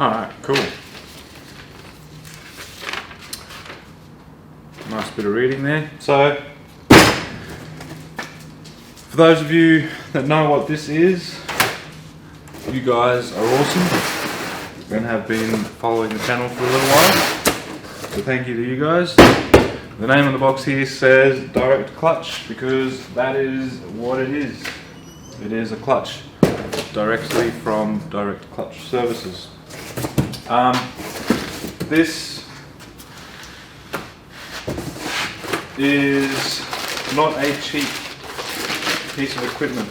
Alright, cool. Nice bit of reading there. So, for those of you that know what this is, you guys are awesome and have been following the channel for a little while. So thank you to you guys. The name on the box here says direct clutch because that is what it is. It is a clutch directly from Direct Clutch Services. This is not a cheap piece of equipment.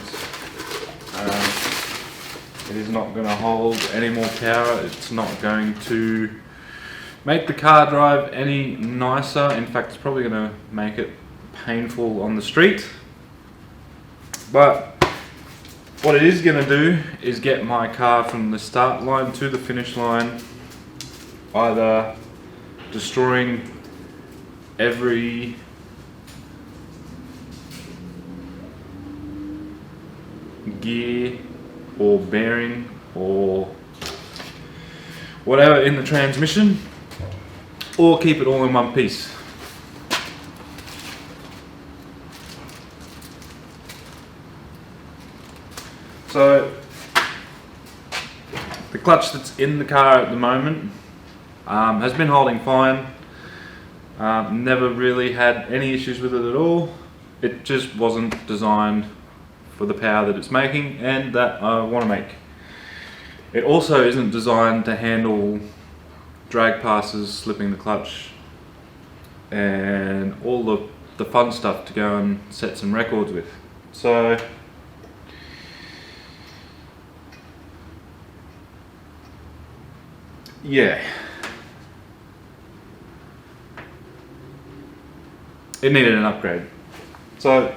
It is not going to hold any more power. It's not going to make the car drive any nicer. In fact, it's probably going to make it painful on the street. But what it is going to do is get my car from the start line to the finish line, either destroying every gear or bearing or whatever in the transmission, or keep it all in one piece. So the clutch that's in the car at the moment has been holding fine. Never really had any issues with it at all. It just wasn't designed for the power that it's making and that I want to make. It also isn't designed to handle drag passes, slipping the clutch, and all the fun stuff to go and set some records with. So yeah, it needed an upgrade. So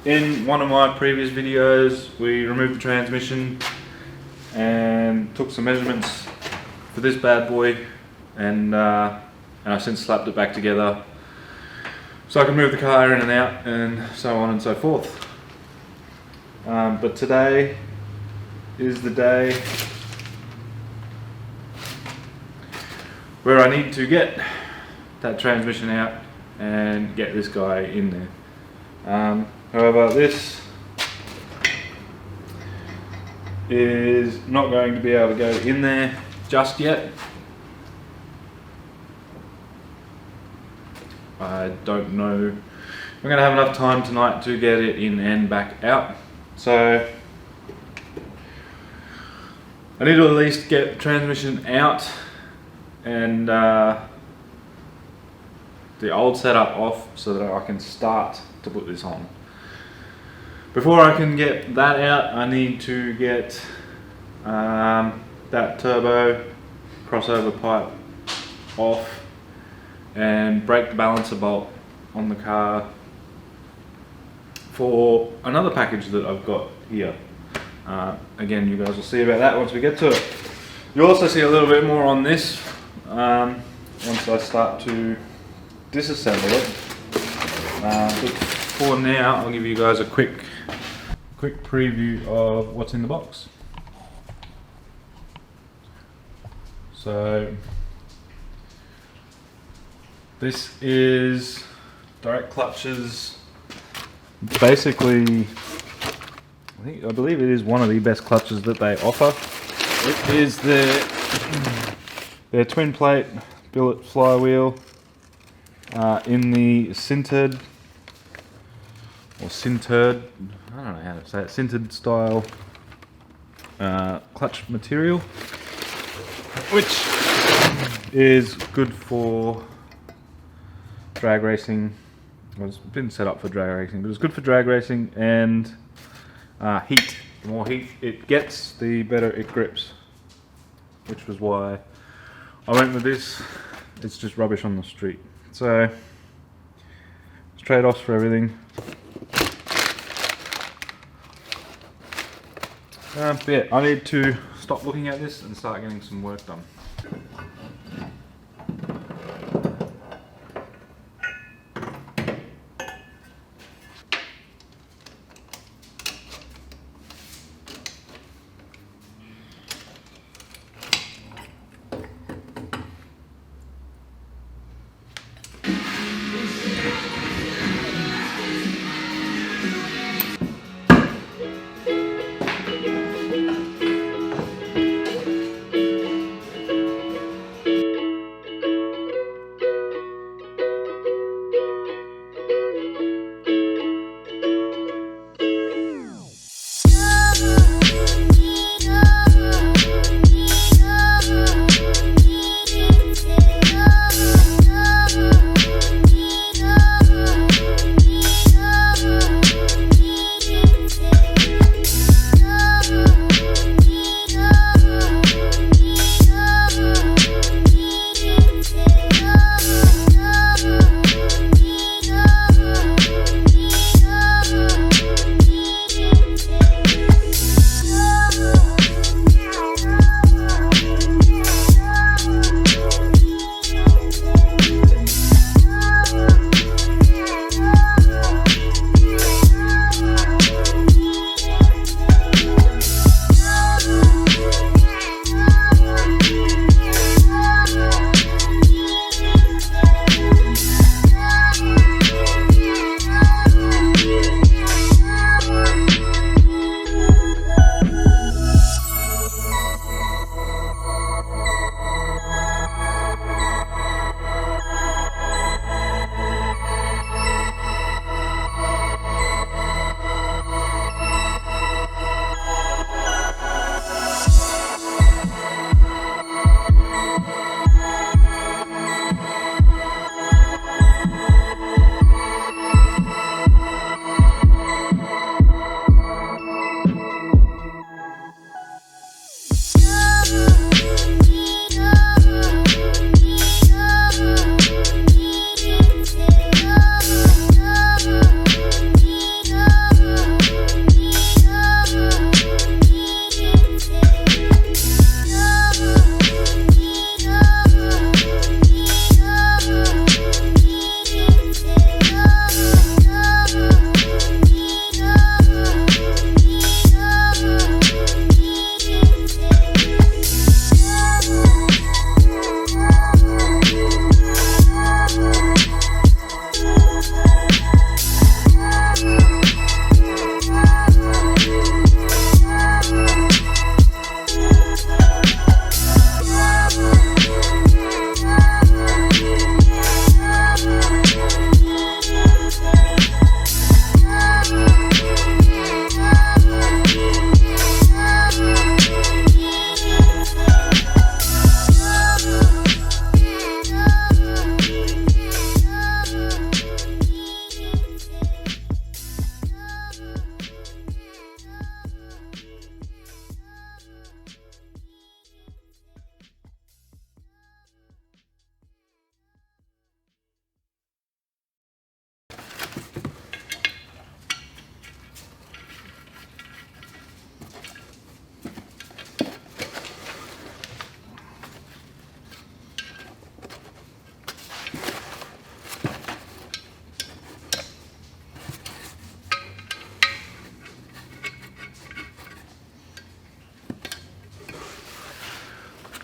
in one of my previous videos we removed the transmission and took some measurements for this bad boy, and I've since slapped it back together so I can move the car in and out and so on and so forth. But today is the day where I need to get that transmission out and get this guy in there. However, this is not going to be able to go in there just yet. I don't know if I'm going to have enough time tonight to get it in and back out. So I need to at least get the transmission out and the old setup off so that I can start to put this on. Before I can get that out, I need to get that turbo crossover pipe off and break the balancer bolt on the car for another package that I've got here. Again, you guys will see about that once we get to it. You'll also see a little bit more on this once I start to disassemble it. But for now, I'll give you guys a quick preview of what's in the box. So this is Direct Clutch's, basically, I believe it is one of the best clutches that they offer. It is their twin plate billet flywheel in the sintered, or sintered, I don't know how to say it, sintered style clutch material, which is good for drag racing. Well, it's been set up for drag racing, but it's good for drag racing and heat. The more heat it gets, the better it grips, which was why I went with this. It's just rubbish on the street. So it's trade-offs for everything. But yeah, I need to stop looking at this and start getting some work done.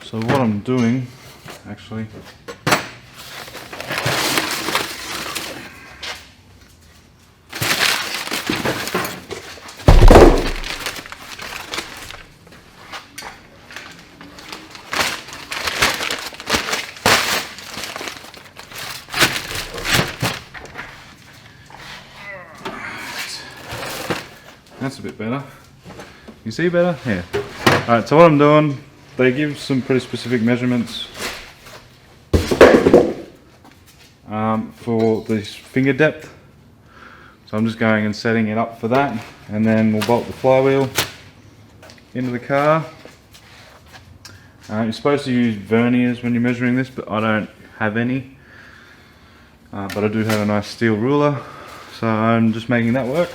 So what I'm doing, actually, that's a bit better. You see better? Yeah. Alright, so what I'm doing, they give some pretty specific measurements for this finger depth. So I'm just going and setting it up for that, and then we'll bolt the flywheel into the car. You're supposed to use verniers when you're measuring this, but I don't have any. But I do have a nice steel ruler, so I'm just making that work.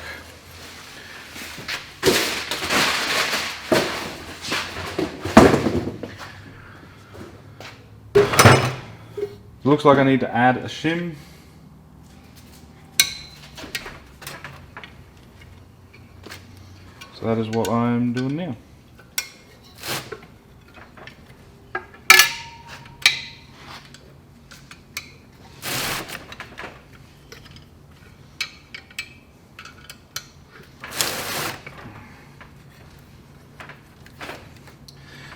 It looks like I need to add a shim. So that is what I'm doing now.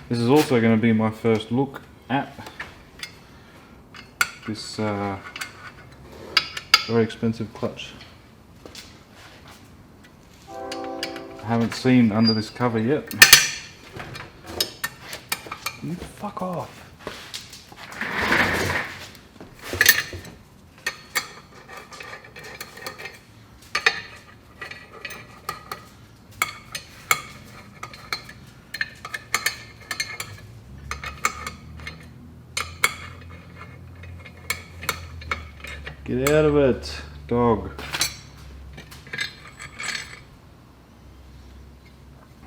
This is also going to be my first look at this very expensive clutch. I haven't seen under this cover yet. You fuck off. Get out of it, dog.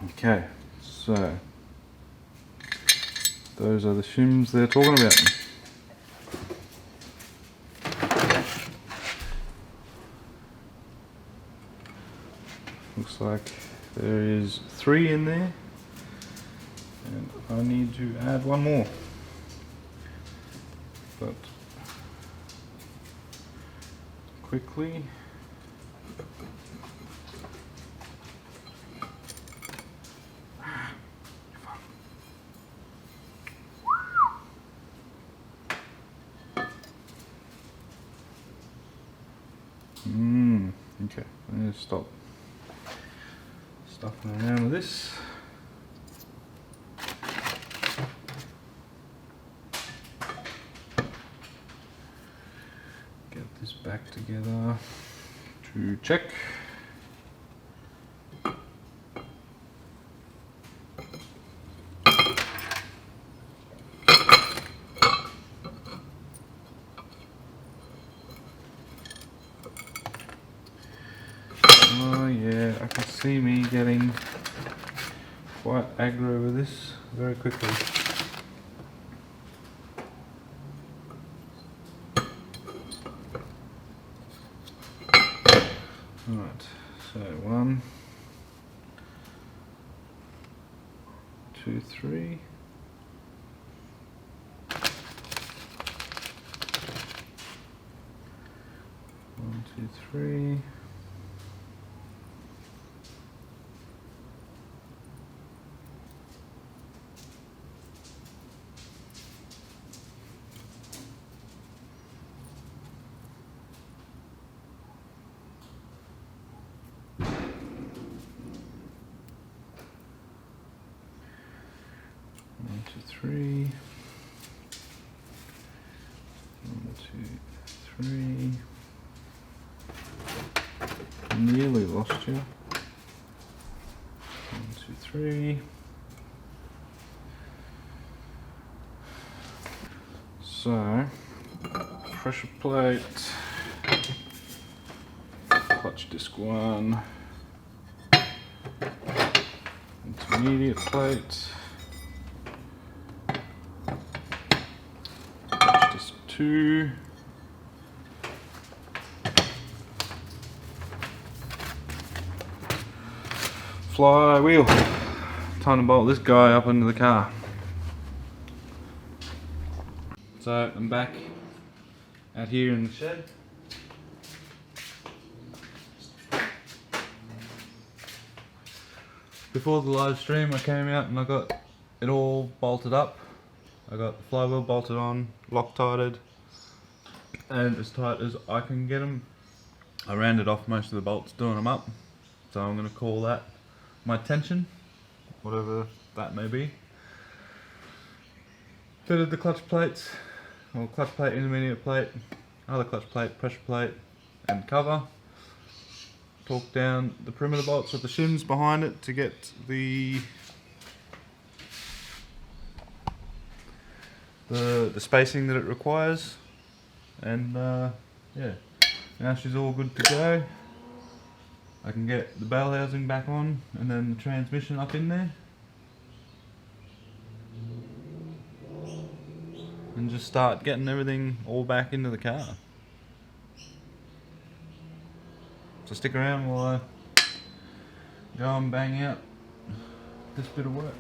Okay, so those are the shims they're talking about. Looks like there is 3 in there, and I need to add 1 more. But quickly. Okay, I'm going to stop stuffing around with this. Get this back together to check. Oh yeah, I can see me getting quite aggro with this very quickly. Alright, so 1, 2, 3. One, two, three. One, two, three. 1, 2, 3. Nearly lost you. 1, 2, 3. So, pressure plate, clutch disc 1, intermediate plate, clutch disc 2. Flywheel. Time to bolt this guy up into the car. So I'm back out here in the shed. Before the live stream I came out and I got it all bolted up. I got the flywheel bolted on, Loctited, and as tight as I can get them. I rounded off most of the bolts doing them up, so I'm going to call that my tension, whatever that may be. Fitted the clutch plates, or clutch plate, intermediate plate, other clutch plate, pressure plate and cover. Torqued down the perimeter bolts with the shims behind it to get the spacing that it requires, and yeah, now she's all good to go. I can get the bell housing back on and then the transmission up in there and just start getting everything all back into the car. So stick around while I go and bang out this bit of work.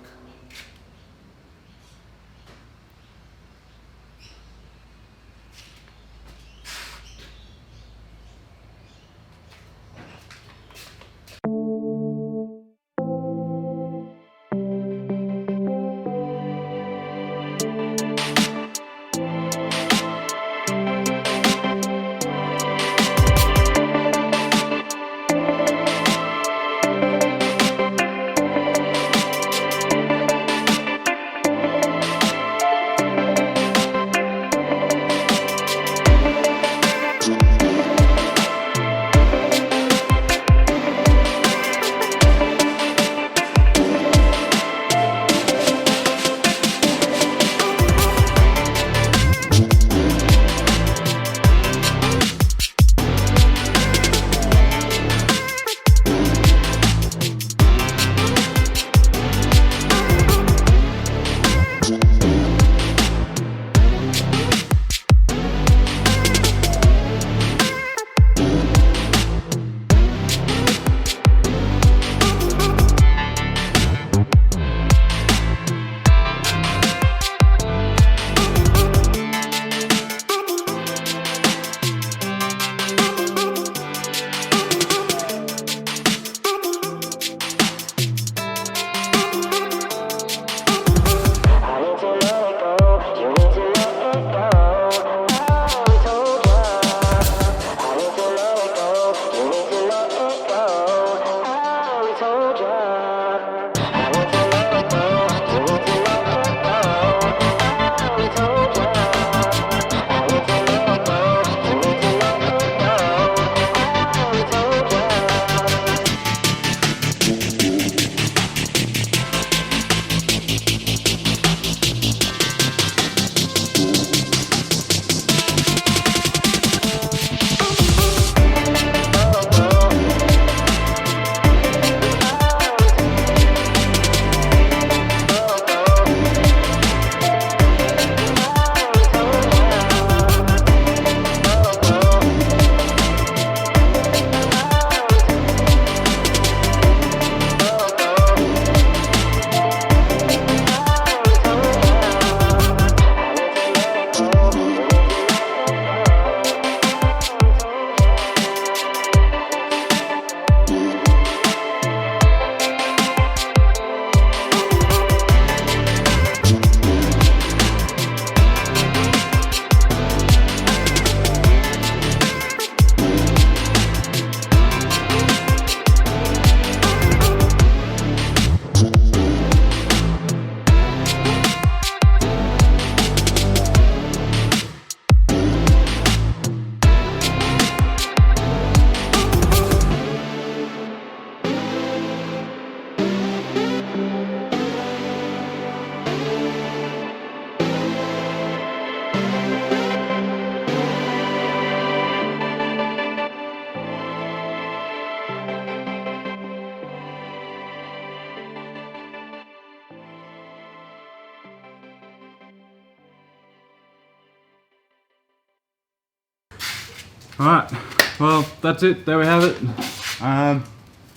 Alright, well that's it, there we have it.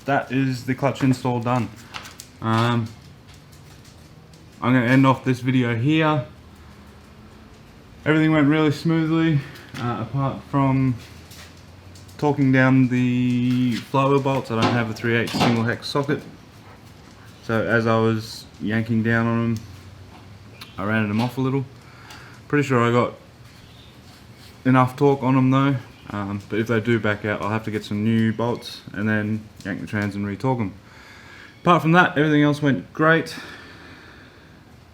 That is the clutch install done. I'm going to end off this video here. Everything went really smoothly, apart from torquing down the flywheel bolts. I don't have a 3/8 single hex socket, so as I was yanking down on them, I rounded them off a little. Pretty sure I got enough torque on them though, but if they do back out, I'll have to get some new bolts and then yank the trans and re-torque them. Apart from that, everything else went great.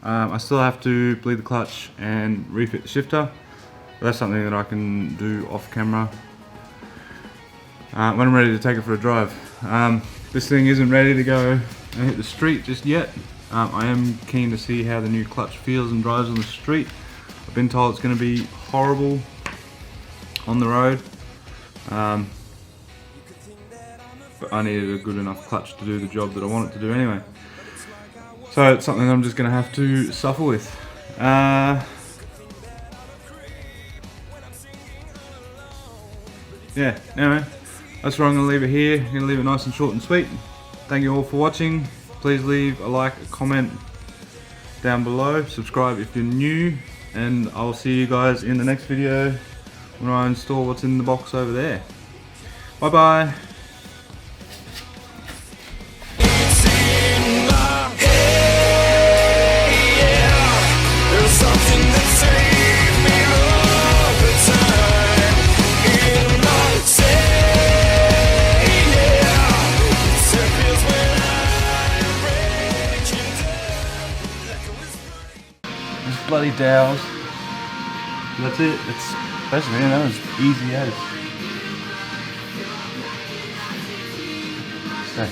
I still have to bleed the clutch and refit the shifter. But that's something that I can do off camera when I'm ready to take it for a drive. This thing isn't ready to go and hit the street just yet. I am keen to see how the new clutch feels and drives on the street. I've been told it's going to be horrible on the road, but I needed a good enough clutch to do the job that I want it to do anyway. So it's something I'm just going to have to suffer with. Yeah, anyway, that's where I'm going to leave it here. I'm going to leave it nice and short and sweet. Thank you all for watching. Please leave a like, a comment down below. Subscribe if you're new. And I'll see you guys in the next video when I install what's in the box over there. Bye bye. Bloody dowels. That's it. It's basically, that was easy as. So.